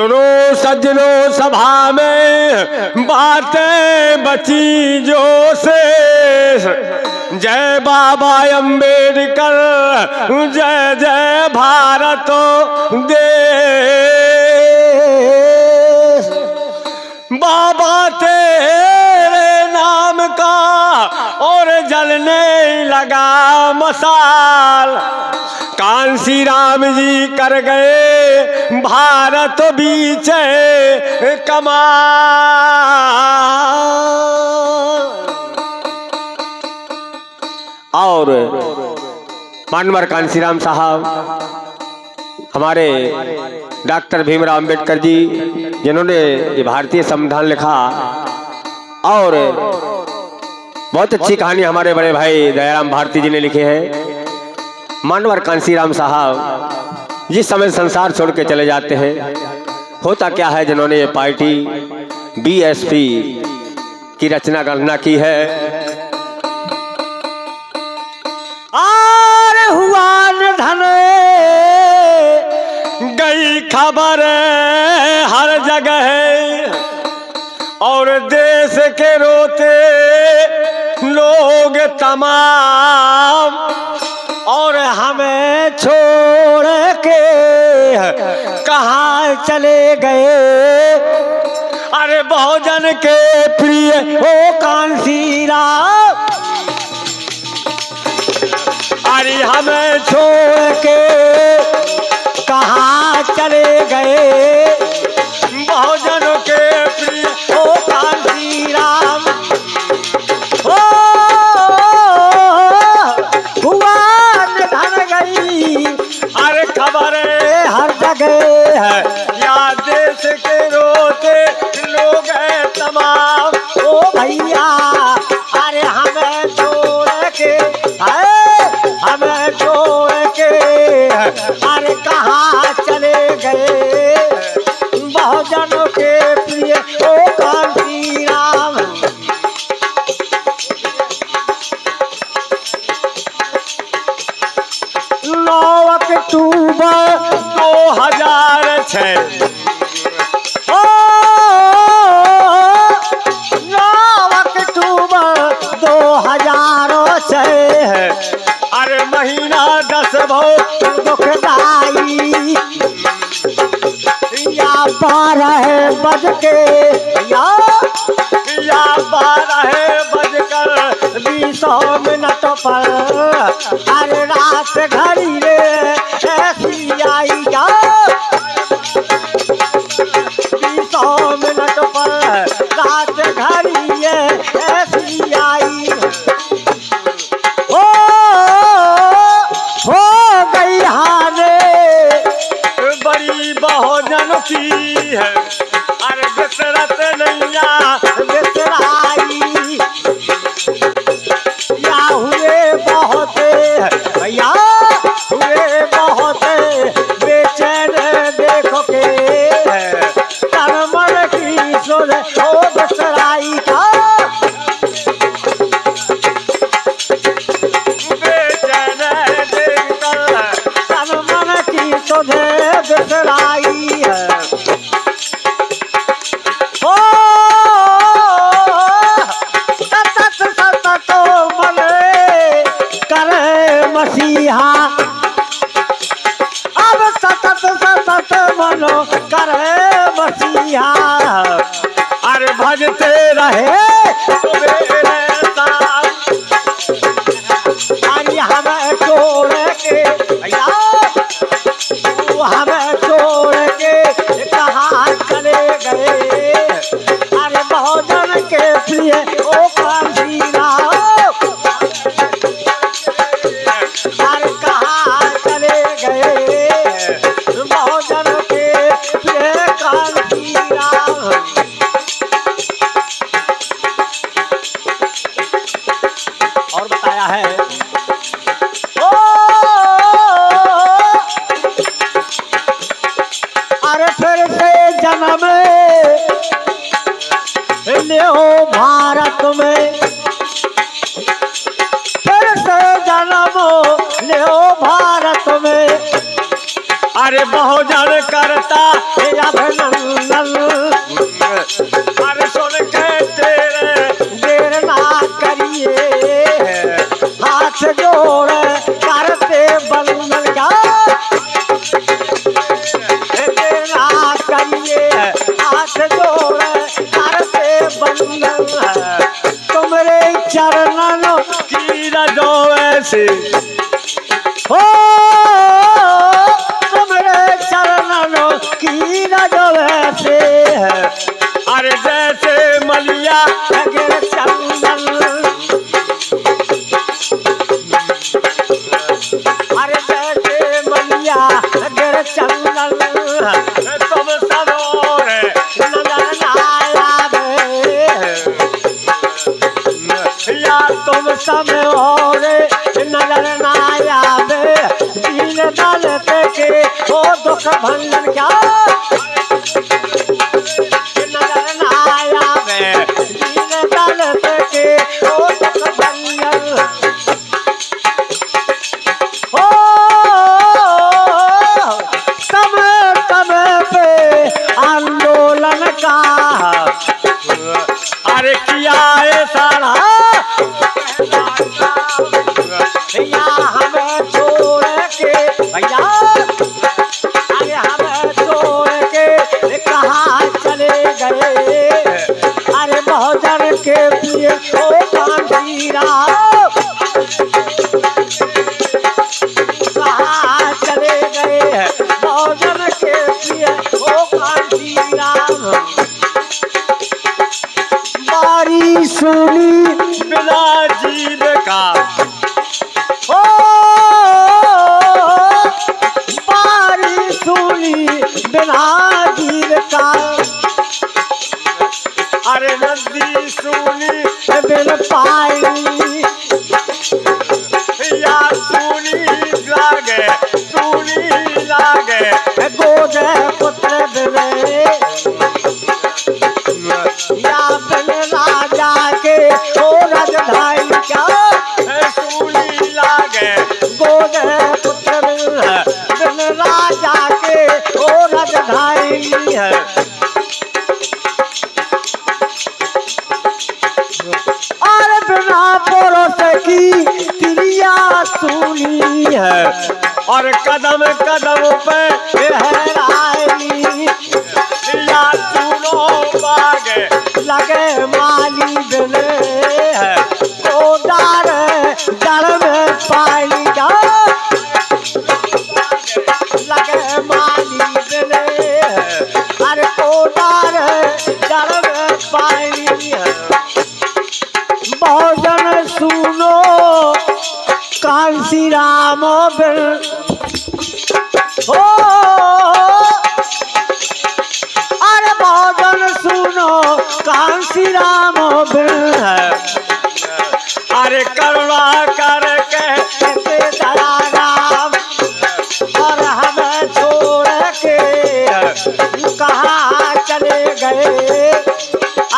सुनो सज्जनों सभा में बातें बची जो से, जय बाबा अम्बेडकर, जय जय भारत देश। बाबा तेरे नाम का और जलने लगा मसाल, कांसी राम जी कर गए भारत बीच कमाल। और मानवर कांसीराम साहब हमारे डॉक्टर भीमराव अंबेडकर जी, जिन्होंने ये भारतीय संविधान लिखा, और बहुत अच्छी कहानी हमारे बड़े भाई दयाराम भारती जी ने लिखी है। मानवर कांसीराम साहब जिस समय संसार छोड़ के चले जाते हैं, होता क्या है, जिन्होंने ये पार्टी बीएसपी की रचना गणना की है। आर हुआ निधन गई खबर हर जगह, और देश के रोते लोग तमाम, और हमें छोड़ के कहाँ चले गए। अरे बहुजन के प्रिय ओ कांसीराम, अरे हमें छोड़ के कहाँ चले गए। बहुजन के प्रिय ओ कांसीराम, अरे खबर हर जगह है, या देश के रोते लोग हैं तमाम। ओ भैया अरे हमें छोड़ के, हमें छोड़ के अरे कहाँ चले गए। बहुजनों के प्रिय ओ कांसीराम, 9 अक्टूबर 2006, 9 अक्टूबर 2006 है। अरे महीना 10 बहुत दुखदाई, या 12 बज के या 12 बजकर 20 मिनट पर, अरे रात घड़ी रे ऐसी आई जा। 20 मिनट पर रात घड़ी ऐसी आई, हो गई हाने बड़ी बहुजन की है। अरे बिसरत नैया बिसराई, या हुए बहुत भैया, हुए बहुत बेचैन देखो के, तरमन की सुन ओ बिसराई का। बेचैन देखकर तरमन की सुन बिसराई है। ओ सतत सतत मन करे मसीहा, अब सतत सतत मनो करे मसीहा। अरे भजते रहे सुबेरे शाम, अरे हमें छोड़ के भैया, हमें छोड़ के कहाँ चले गए। अरे बहुजन के प्रिय ओ कांसीराम, अरे कहाँ चले गए। बहुजन के प्रिय कांसीराम, और बताया है अरे फिर से जन्म लियो भारत में, फिर से जन्म लियो भारत में। अरे बहुजन करता है अभिनंदन, अरे सुन के तेरे देर ना करिए, हाथ जोड़ करते बंधन का, देर ना करिए, हाथ जोड़ करते बंधन, तुम्हारे चरणों की रजो ऐसे हो, तुम्हारे चरणों की रजो ऐसे है, अरे जैसे मलिया अगर चंदन, अरे जैसे मलिया अगर चंदन, तुम सब और नजर ना आवे, या तुम सब और नजर ना आवे, दीन दलित के हो दुख भंजन क्या, नजर ना आवे, दीन दलित के हो दुख भंजन, हो समय समय पे आंदोलन का, अरे किया है सारा भैया हमें छोड़ के, भैया अरे हमें छोड़ के कहाँ चले गए, अरे बहुजन के प्रिय ओ कांशीराम, कहाँ चले गए बहुजन के प्रिय ओ कांशीराम, बारी सुनी बिना जीव का ओ बारी सुनी बिना जीव का, अरे नदी सुनी बिन पानी, या सुनी लागे गोद पुत्र बिने, या बिन राजा के ओ राजधानी क्या, सुनी लागे गोद पुत्र बिन राजा के ओ राजधानी है, और बिना परोस की क्रिया सुनी है, और कदम कदम पे गहराई या सुनो बागे लगे माली बिने, तो डार जड़ में पानी का, लगे माली बिने, अरे तो डार जड़ में पानी है, बहुजन सुनो कांशीराम बिन हो, अरे बहुजन सुनो कांशीराम बिन, अरे करुणा करके दया राम, और हमें छोड़ के कहाँ चले गए,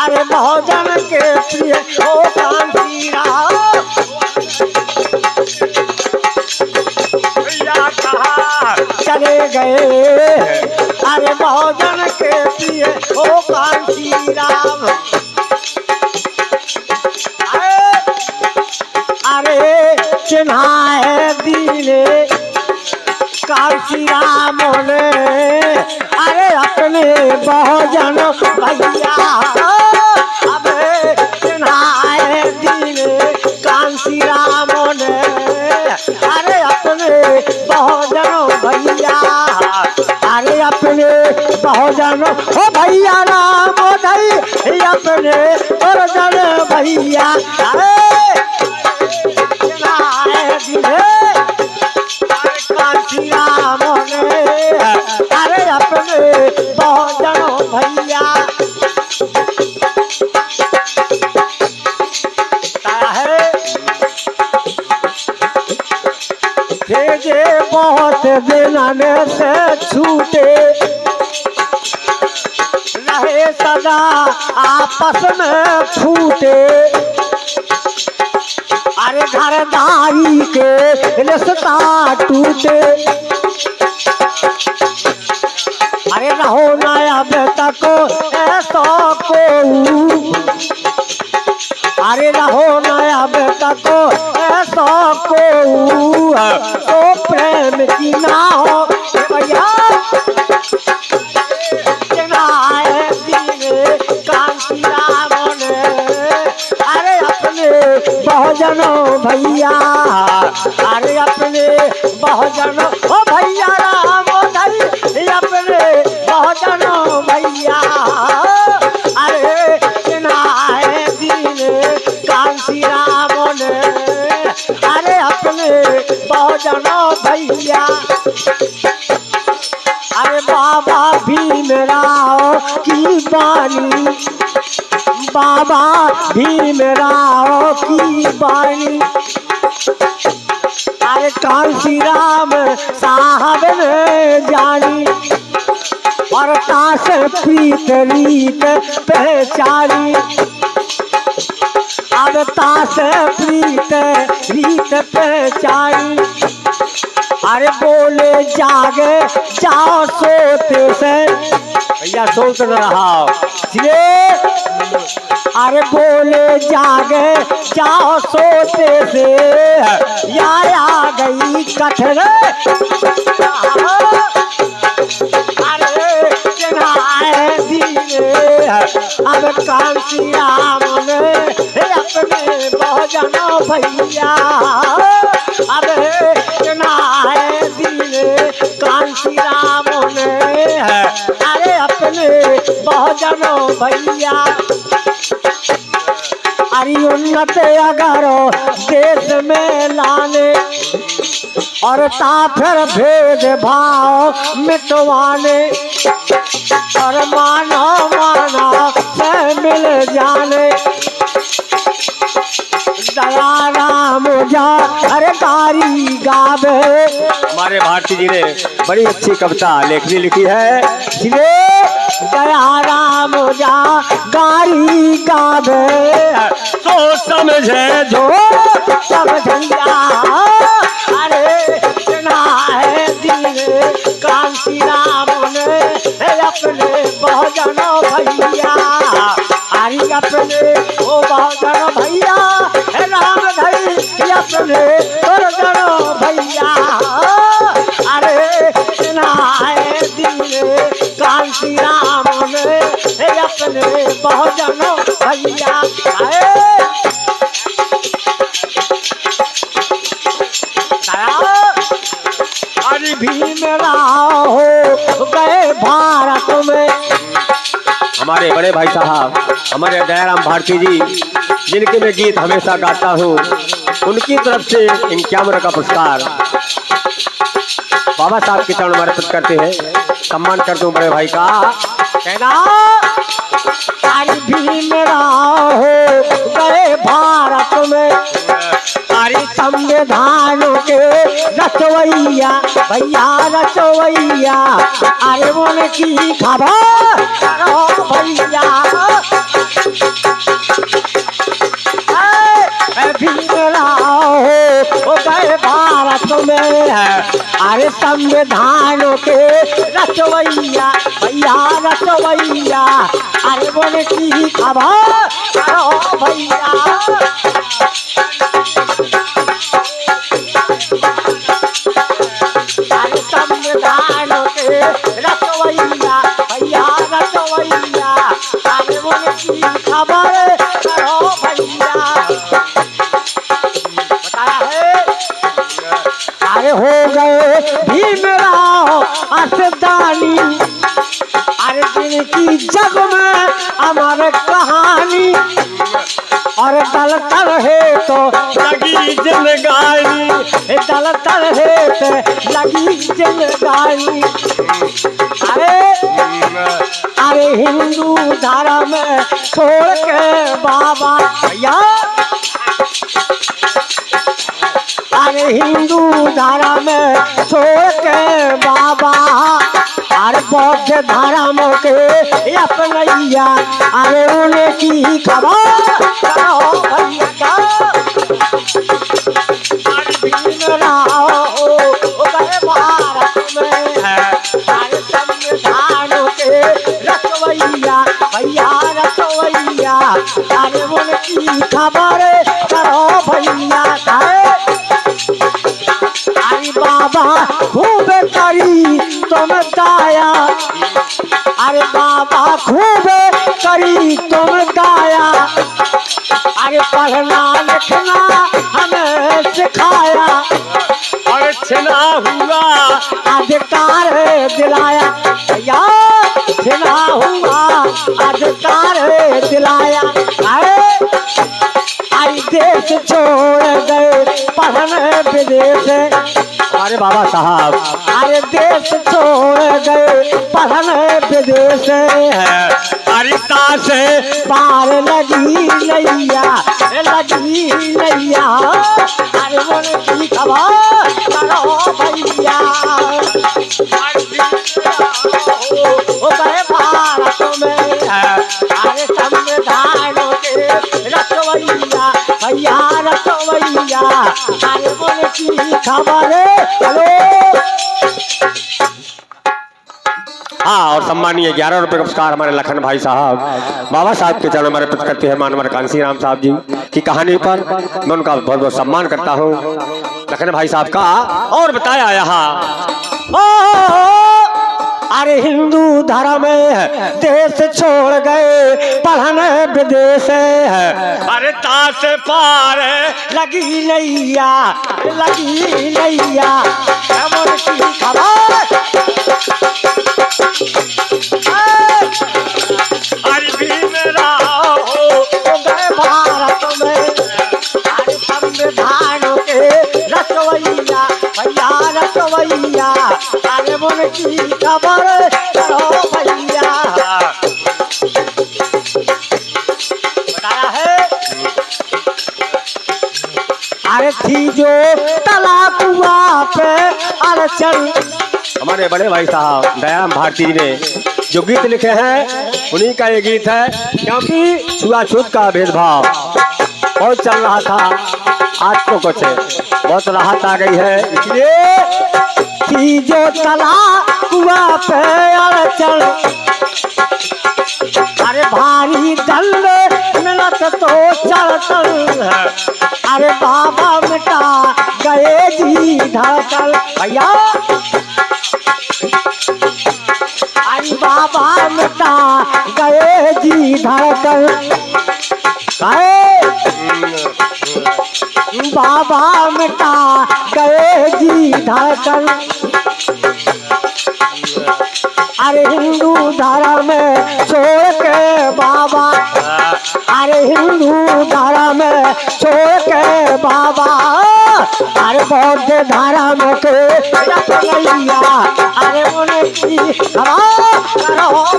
अरे बहुजन के प्रिय ओ कांशीराम, भैया कहा चले गए, अरे बहुजन के प्रिय ओ कांशीराम, अरे चिन्हाए दीने कांशीराम ने, अरे अपने बहुजन भैया, अब चिन्हाए दीने कांशीराम ने, अरे अपने बहुजन भैया, अरे अपने बहुजन हो भैया राम दई, अपने बहुजन भैया, अरे चिन्हाए दीने कांशीराम ने, अरे अपने बहुजन भैया, भेजे बहुत दिन से छूटे, रहे सदा आपस में फूटे, अरे घरदारी के रिश्ता टूटे, तको ऐसा को अरे रहो नया बेटा को ऐसा को तो प्रेम की ना हो भैया कांसी राम ने अरे अपने बहुजनों भैया अरे अपने बहुजनों ओ भैया राम धरी अपने बहुजनों भैया अरे चिन्हाए दीन कांसी राम ने अरे अपने बहुजनों भैया अरे बाबा भीमराव की बानी बाबा भीमराव की बानी अरे कांसी राम साहब ने जानी और तास प्रीत रीत पहचानी अब तास प्रीत रीत पहचानी अरे बोले जागे जाओ सोते से भैया सोच न रहा अरे बोले जागे जाओ सोते से यार आ गई कठर अरे चिन्हाए दीने अब कांसी राम ने अपने बहुजनों भैया अब चिन्हाए दीने कांसी राम ने अरे अपने बहुजनों भैया अरे उन्नत अगर देश में लाने और ताफर भेद भाव मिटवाने और मानो माना से मिल जाने दया राम जा अरे गारी गावे हमारे भारती जी ने बड़ी अच्छी कविता लेखनी लिखी है। दया राम जा गारी गावे तो समझे जो समझिया अरे चिन्हाए दीने कांसी राम ने अपने बहुजनों भैया अरे अपने ओ बहुजनों भैया राम धरी अपने बहुजनों भैया अरे चिन्हाए दीने कांसी राम ने अपने बहुजनों भैया अरे भीमराव हो गए भारत में हमारे बड़े भाई साहब हमारे दयाराम भारती जी जिनके मैं गीत हमेशा गाता हूँ उनकी तरफ से 51 का पुरस्कार बाबा साहब के चरण अर्पित करते हैं। सम्मान करता हूँ बड़े भाई का। कहना अरे भीमराव हो गए भारत में अरे संविधान के रचवैया भैया रचवैया अरे उनकी खबर भैया भीमराव हो गए भारत में अरे संविधान के रचवैया भैया रचवैया अरे उनकी खबर भैया संविधान के रचवैया भैया रचवैया अरे उनकी खबर करो भैया बताया है अरे हो गए भीमराव असदानी अरे जिनकी जग में अमर कहानी और दल तर है तो लगी जिनगानी दल तर है तो लगी जिनगानी अरे हिंदू धर्म छोड़ के बाबा भैया अरे हिंदू धर्म छोड़ के बाबा अरे बौद्ध धर्म के अपनैया अरे उनकी खबर करो भैया का भीमराव हो गए भारत में अरे संविधान के रचवैया खबर करो भैया अरे बाबा खूब करी तुम दाया अरे बाबा खूब करी तुम दाया अरे पढ़ना लिखना हमें सिखाया और छिना हुआ अधिकार दिलाया भैया छिना हुआ अधिकार दिलाया आई देश छोड़ गए पढ़ने विदेश अरे बाबा साहब अरे देश छोड़ गए पढ़ने विदेश हरिता से पार लगी नैया अरे बोल की खबर करो भैया ओ गए भारत में अरे संविधान के रखवैया भैया रखवैया अरे बोल की खबर हेलो। हाँ, और सम्मानीय 11 रुपए का पुरस्कार हमारे लखन भाई साहब बाबा साहब के चरण में अर्पित करते हैं मानवर कांसीराम साहब जी की कहानी पर मैं उनका बहुत बहुत सम्मान करता हूँ लखन भाई साहब का। और बताया यहाँ अरे हिंदू धर्म देश छोड़ गए पढ़ने विदेश अरे ताश पार लगी नैया अमर की खबर अरे भीमरा हो गए भारत में अरे संविधान के रखवैया भैया रखवैया अरे मन की खबर करो भैया बताया है अरे थी जो तलाकुआ पे अड़चन हमारे बड़े भाई साहब दयाराम भारती जी ने जो गीत लिखे हैं उन्हीं का ये गीत है क्योंकि छुआछूत का भेदभाव बहुत चल रहा था आज तो कुछ बहुत राहत आ गई है इसलिए थी जो तलाकुआ पे अड़चन अरे भारी दंड मिलत तो चलतन अरे बाबा मिटा गए जी धड़कन भैया अरे बाबा मिटा गए जी धड़कन बाबा मिटा गए जी धड़कन अरे हिंदू धर्म छोड़ के बाबा अरे हिंदू धर्म छोड़ के बाबा अरे बौद्ध धर्म के रखवैया अरे उनकी करो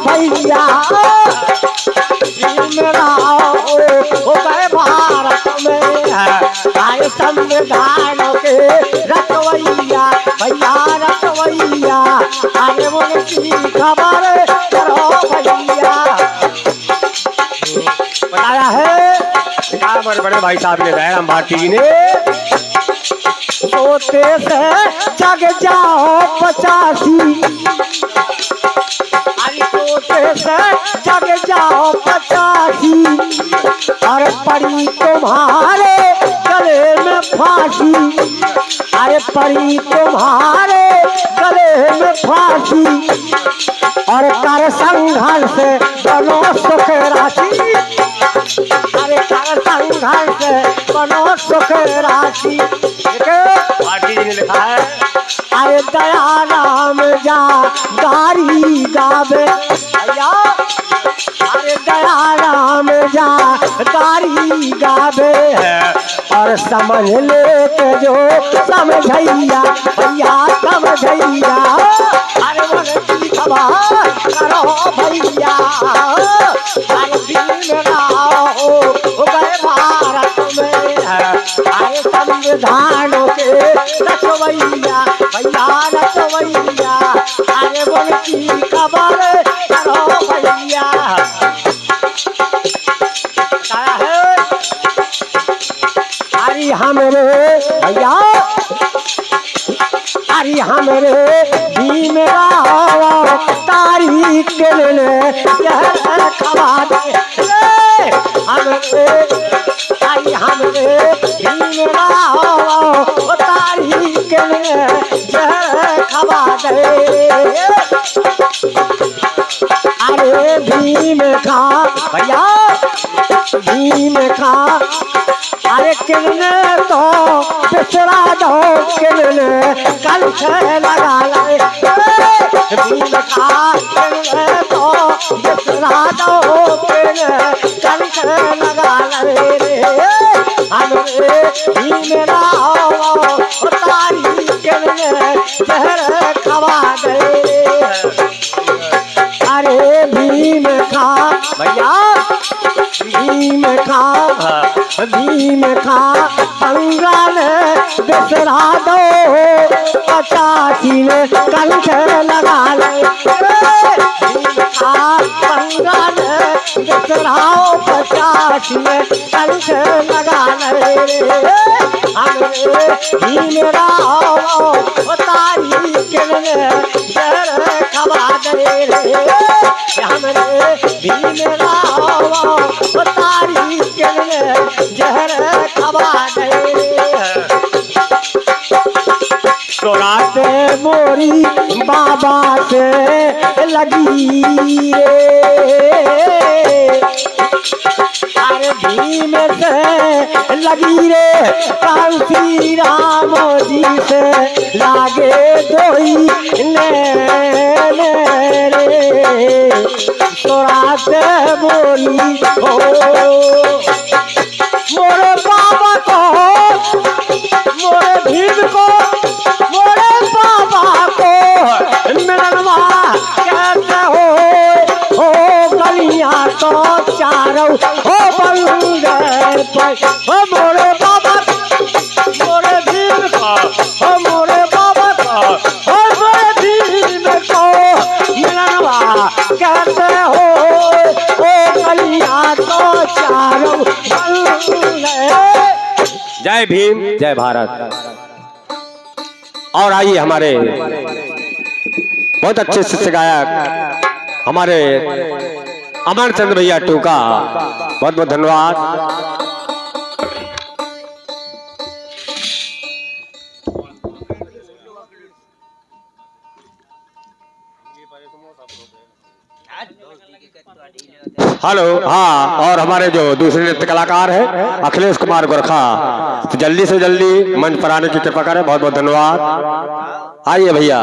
भैया मेरा हो गए भारत में आए संविधान के रखवैया भैया रखवैया अरे उनकी खबर करो भैया बताया है हमारे बड़े भाई साहब ने दयाराम भारती जी ने सोते से जग जाओ 85 अरे सोते से जग जाओ 85 और पड़ी तुम्हारे गले में फांसी अरे पड़ी तुम्हारे गले में फांसी और कर संघर्ष बनो सुख राशि अरे कर संघर्ष बनो सुख राशि भारती जी ने लिखा है अरे दया राम जा गारी गावे भैया अरे दया राम जा गारी गावे और समझ ले के जो समझैया भैया समझैया अरे मन की खबर करो भैया अरे दिन हो गए भारत में अरे संविधान के रखवैया भैया रखवैया अरे बोल की खबर करो भैया बताया है अरे हमरे भैया अरे हमरे भीमरा तारीख के लिए यह खबर हमरे आई हमरे भीम राव तारी के जहर खवा दे। अरे भीम खा भैया भीम खा अरे किन्ने तो बिसरा दो किन्ने कल से लगा ले भीम खा किन्ने तो बिसरा दो किन्ने कल से लगा ले हमरे भीम राव तारी किन्ने जहर खवा दे। अरे भीम खा भैया भीम खा पंगाल बिसरा दो 85 में कंठ लगा ले भीम खा पंगाल बिसराओ 85 में कंठ लगा ले हमरे भीम राव तारी किन्ने जहर खवा दे हमरे भीम राव तारी किन्ने जहर खवा दे। तो रात मोरी बाबा से लगी रे अरे भीम से लगी रे कांसी राम जी से लागे दोई रे तो रात बोली हो मोरे बाबा को मोरे भीम को मोरे बाबा को मिलनवा कैसे हो गलियां तो चारों हो बंगर पर हो मोरे बाबा मोरे भीम का हो मोरे बाबा का हो मोरे भीम को मिलनवा कैसे हो गलियां तो चारों बंगर। जय भीम जय भारत। और आइए हमारे बहुत अच्छे शिष्य गायक हमारे अमर चंद्र भैया टूका, बहुत बहुत धन्यवाद। हेलो हाँ, और हमारे जो दूसरे नृत्य कलाकार हैं अखिलेश कुमार गोरखा, तो जल्दी से जल्दी मंच पर आने की कृपा करें। बहुत बहुत धन्यवाद। आइए भैया।